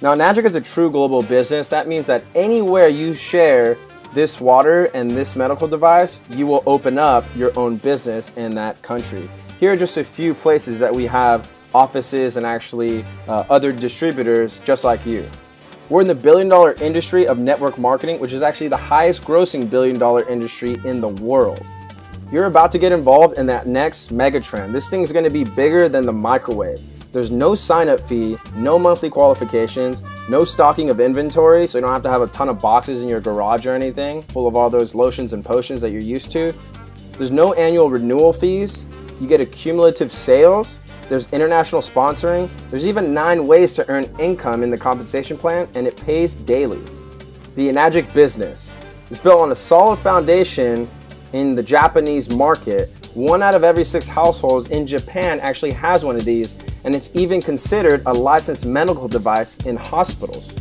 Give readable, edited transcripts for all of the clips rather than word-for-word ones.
Now, Enagic is a true global business. That means that anywhere you share this water and this medical device, you will open up your own business in that country. Here are just a few places that we have offices and actually other distributors just like you. We're in the billion-dollar industry of network marketing, which is actually the highest grossing billion-dollar industry in the world. You're about to get involved in that next mega trend. This thing's going to be bigger than the microwave. There's no sign-up fee, no monthly qualifications, no stocking of inventory, so you don't have to have a ton of boxes in your garage or anything full of all those lotions and potions that you're used to. There's no annual renewal fees. You get accumulative sales. There's international sponsoring. There's even 9 ways to earn income in the compensation plan, and it pays daily. The Enagic business is built on a solid foundation in the Japanese market. 1 out of every 6 households in Japan actually has one of these, and it's even considered a licensed medical device in hospitals.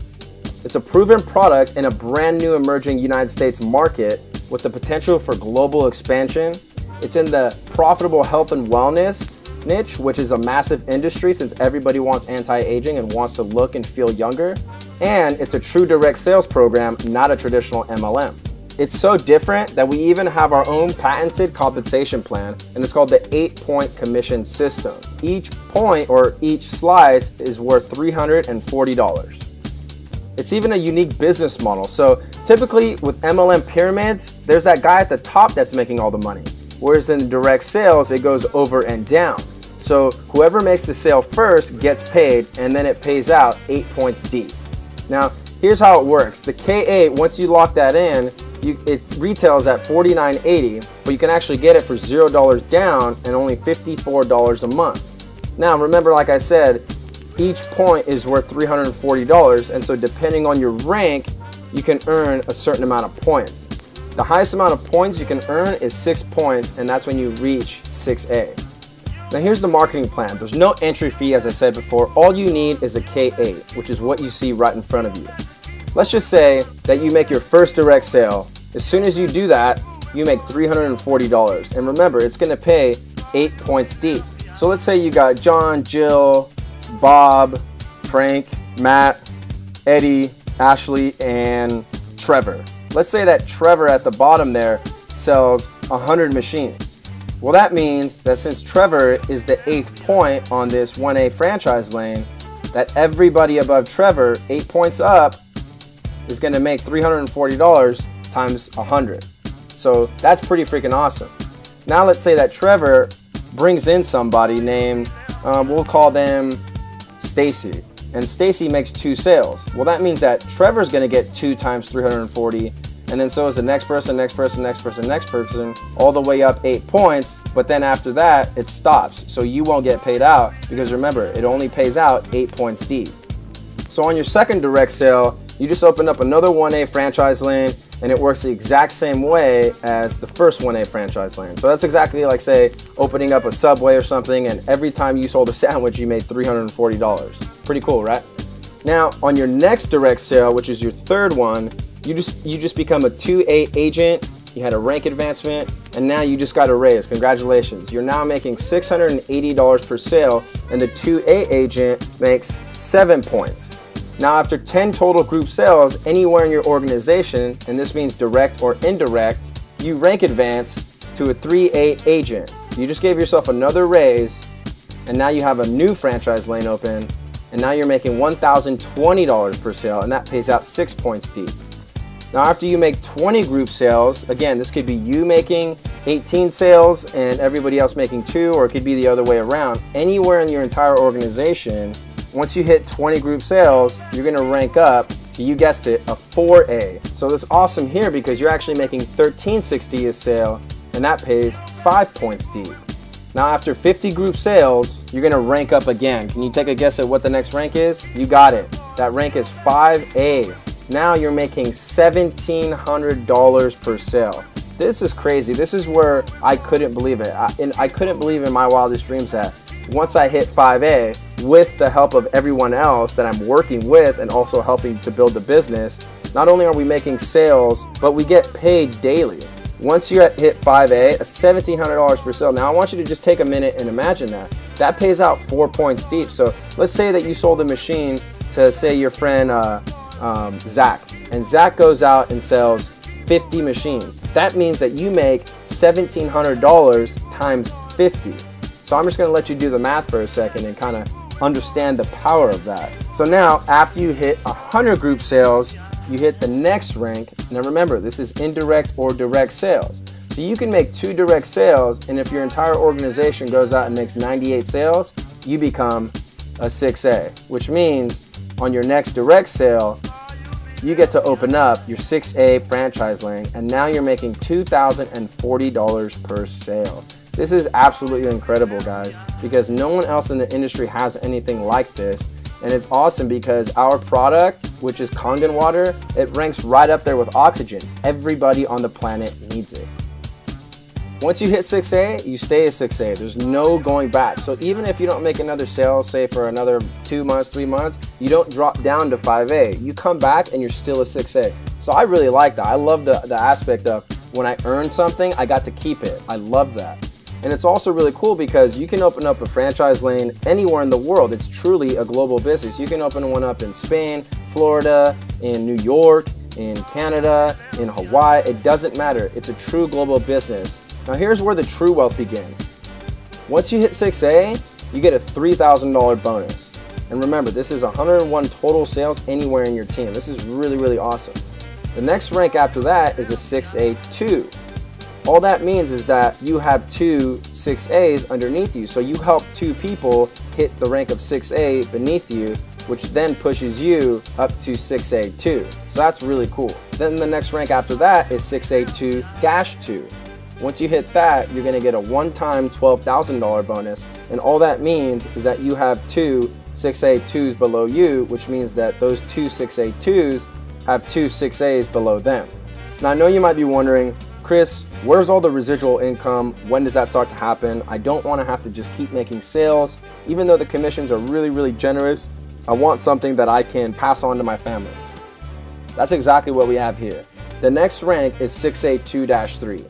It's a proven product in a brand new emerging United States market with the potential for global expansion. It's in the profitable health and wellness niche, which is a massive industry since everybody wants anti-aging and wants to look and feel younger. And it's a true direct sales program, not a traditional MLM. It's so different that we even have our own patented compensation plan, and it's called the 8-point commission system. Each point or each slice is worth $340. It's even a unique business model. So typically with MLM pyramids, there's that guy at the top that's making all the money. Whereas in direct sales, it goes over and down. So whoever makes the sale first gets paid, and then it pays out 8 points deep. Now, here's how it works. The K8, once you lock that in, it retails at $49.80, but you can actually get it for $0 down and only $54 a month. Now, remember, like I said, each point is worth $340, and so depending on your rank, you can earn a certain amount of points. The highest amount of points you can earn is 6 points, and that's when you reach 6A. Now here's the marketing plan. There's no entry fee, as I said before. All you need is a K8, which is what you see right in front of you. Let's just say that you make your first direct sale. As soon as you do that, you make $340. And remember, it's gonna pay 8 points deep. So let's say you got John, Jill, Bob, Frank, Matt, Eddie, Ashley, and Trevor. Let's say that Trevor at the bottom there sells 100 machines. Well, that means that since Trevor is the 8th point on this 1A franchise lane, that everybody above Trevor, 8 points up, is going to make $340 times 100. So that's pretty freaking awesome. Now let's say that Trevor brings in somebody named, we'll call them Stacy, and Stacy makes 2 sales. Well, that means that Trevor's going to get 2 times 340, and then so is the next person, next person, next person, next person, all the way up 8 points. But then after that, it stops. So you won't get paid out because remember, it only pays out 8 points deep. So on your second direct sale, you just open up another 1A franchise lane, and it works the exact same way as the first 1A franchise lane. So that's exactly like, say, opening up a Subway or something, and every time you sold a sandwich, you made $340. Pretty cool, right? Now, on your next direct sale, which is your third one, you just become a 2A agent, you had a rank advancement, and now you just got a raise. Congratulations. You're now making $680 per sale, and the 2A agent makes 7 points. Now, after 10 total group sales anywhere in your organization, and this means direct or indirect, you rank advance to a 3A agent. You just gave yourself another raise, and now you have a new franchise lane open, and now you're making $1,020 per sale, and that pays out 6 points deep. Now, after you make 20 group sales, again, this could be you making 18 sales and everybody else making 2, or it could be the other way around. Anywhere in your entire organization, once you hit 20 group sales, you're gonna rank up to, you guessed it, a 4A. So that's awesome here because you're actually making $1,360 a sale, and that pays 5 points deep. Now, after 50 group sales, you're gonna rank up again. Can you take a guess at what the next rank is? You got it. That rank is 5A. Now you're making $1,700 per sale. This is crazy. This is where I couldn't believe it. I couldn't believe in my wildest dreams that once I hit 5A, with the help of everyone else that I'm working with and also helping to build the business, not only are we making sales, but we get paid daily. Once you hit 5A, that's $1,700 per sale. Now I want you to just take a minute and imagine that. That pays out 4 points deep. So let's say that you sold a machine to say your friend Zach, and Zach goes out and sells 50 machines. That means that you make $1,700 times 50. So I'm just going to let you do the math for a second and kind of understand the power of that. So now after you hit 100 group sales, you hit the next rank. Now remember, this is indirect or direct sales. So you can make 2 direct sales, and if your entire organization goes out and makes 98 sales, you become a 6A, which means on your next direct sale, you get to open up your 6A franchise lane, and now you're making $2,040 per sale. This is absolutely incredible, guys, because no one else in the industry has anything like this. And it's awesome because our product, which is Kangen water, it ranks right up there with oxygen. Everybody on the planet needs it. Once you hit 6A, you stay a 6A. There's no going back. So even if you don't make another sale, say for another 2 months, 3 months, you don't drop down to 5A. You come back and you're still a 6A. So I really like that. I love the aspect of when I earn something, I got to keep it. I love that. And it's also really cool because you can open up a franchise lane anywhere in the world. It's truly a global business. You can open one up in Spain, Florida, in New York, in Canada, in Hawaii. It doesn't matter. It's a true global business. Now here's where the true wealth begins. Once you hit 6A, you get a $3,000 bonus. And remember, this is 101 total sales anywhere in your team. This is really, really awesome. The next rank after that is a 6A2. All that means is that you have 2 6As underneath you. So you help 2 people hit the rank of 6A beneath you, which then pushes you up to 6A2. So that's really cool. Then the next rank after that is 6A2-2. Once you hit that, you're gonna get a one-time $12,000 bonus. And all that means is that you have 2 6A2s below you, which means that those 2 6A2s have 2 6As below them. Now I know you might be wondering, Chris, where's all the residual income? When does that start to happen? I don't want to have to just keep making sales. Even though the commissions are really, really generous, I want something that I can pass on to my family. That's exactly what we have here. The next rank is 6A2-3.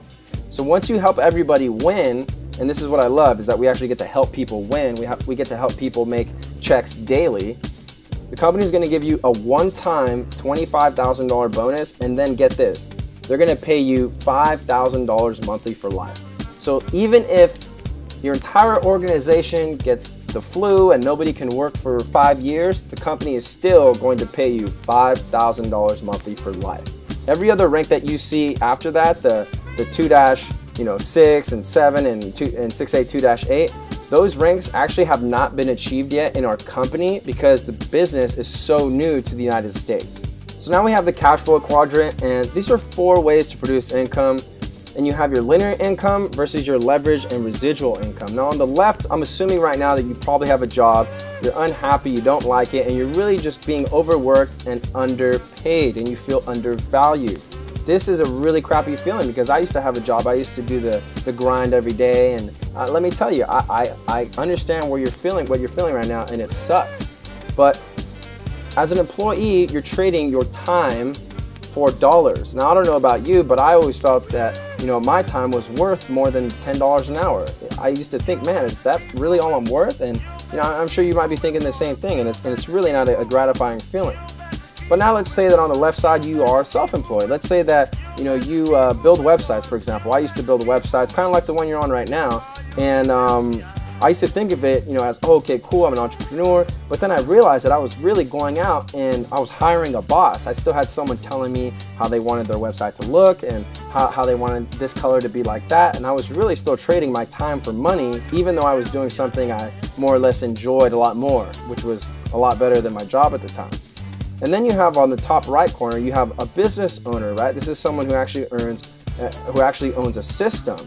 So once you help everybody win, and this is what I love, is that we actually get to help people win. We get to help people make checks daily. The company is going to give you a one-time $25,000 bonus, and then get this. They're going to pay you $5,000 monthly for life. So even if your entire organization gets the flu and nobody can work for 5 years, the company is still going to pay you $5,000 monthly for life. Every other rank that you see after that, the 2-6 and 7 and 6A2-8, those ranks actually have not been achieved yet in our company because the business is so new to the United States. So now we have the cash flow quadrant, and these are 4 ways to produce income. And you have your linear income versus your leverage and residual income. Now on the left, I'm assuming right now that you probably have a job, you're unhappy, you don't like it, and you're really just being overworked and underpaid, and you feel undervalued. This is a really crappy feeling because I used to have a job, I used to do the grind every day, and let me tell you, I understand what you're feeling right now, and it sucks. But as an employee, you're trading your time for dollars. Now, I don't know about you, but I always felt that, my time was worth more than $10 an hour. I used to think, man, is that really all I'm worth? And, I'm sure you might be thinking the same thing, and it's really not a gratifying feeling. But now let's say that on the left side, you are self-employed. Let's say that, you build websites, for example. I used to build websites, kind of like the one you're on right now. And I used to think of it, as, oh, okay, cool, I'm an entrepreneur. But then I realized that I was really going out and I was hiring a boss. I still had someone telling me how they wanted their website to look and how they wanted this color to be like that. And I was really still trading my time for money, even though I was doing something I more or less enjoyed a lot more, which was a lot better than my job at the time. And then you have on the top right corner, you have a business owner, right? This is someone who actually owns a system.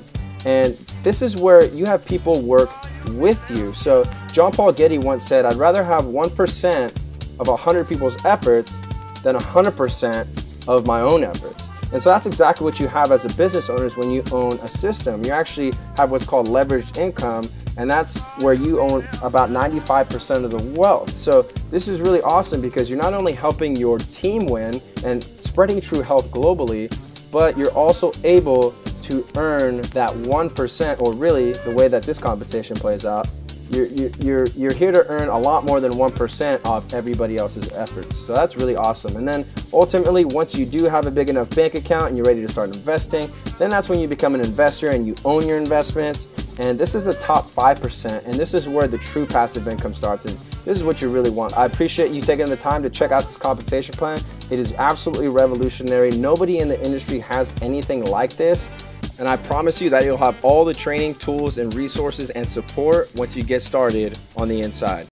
And this is where you have people work with you. So John Paul Getty once said, I'd rather have 1% of 100 people's efforts than 100% of my own efforts. And so that's exactly what you have as a business owner is when you own a system. You actually have what's called leveraged income, and that's where you own about 95% of the wealth. So this is really awesome because you're not only helping your team win and spreading true health globally, but you're also able to earn that 1%, or really the way that this compensation plays out you're here to earn a lot more than 1% off everybody else's efforts. So that's really awesome. And then ultimately, once you do have a big enough bank account and you're ready to start investing, then that's when you become an investor and you own your investments. And this is the top 5%, and this is where the true passive income starts, and this is what you really want. I appreciate you taking the time to check out this compensation plan. It is absolutely revolutionary. Nobody in the industry has anything like this, and I promise you that you'll have all the training, tools, and resources and support once you get started on the inside.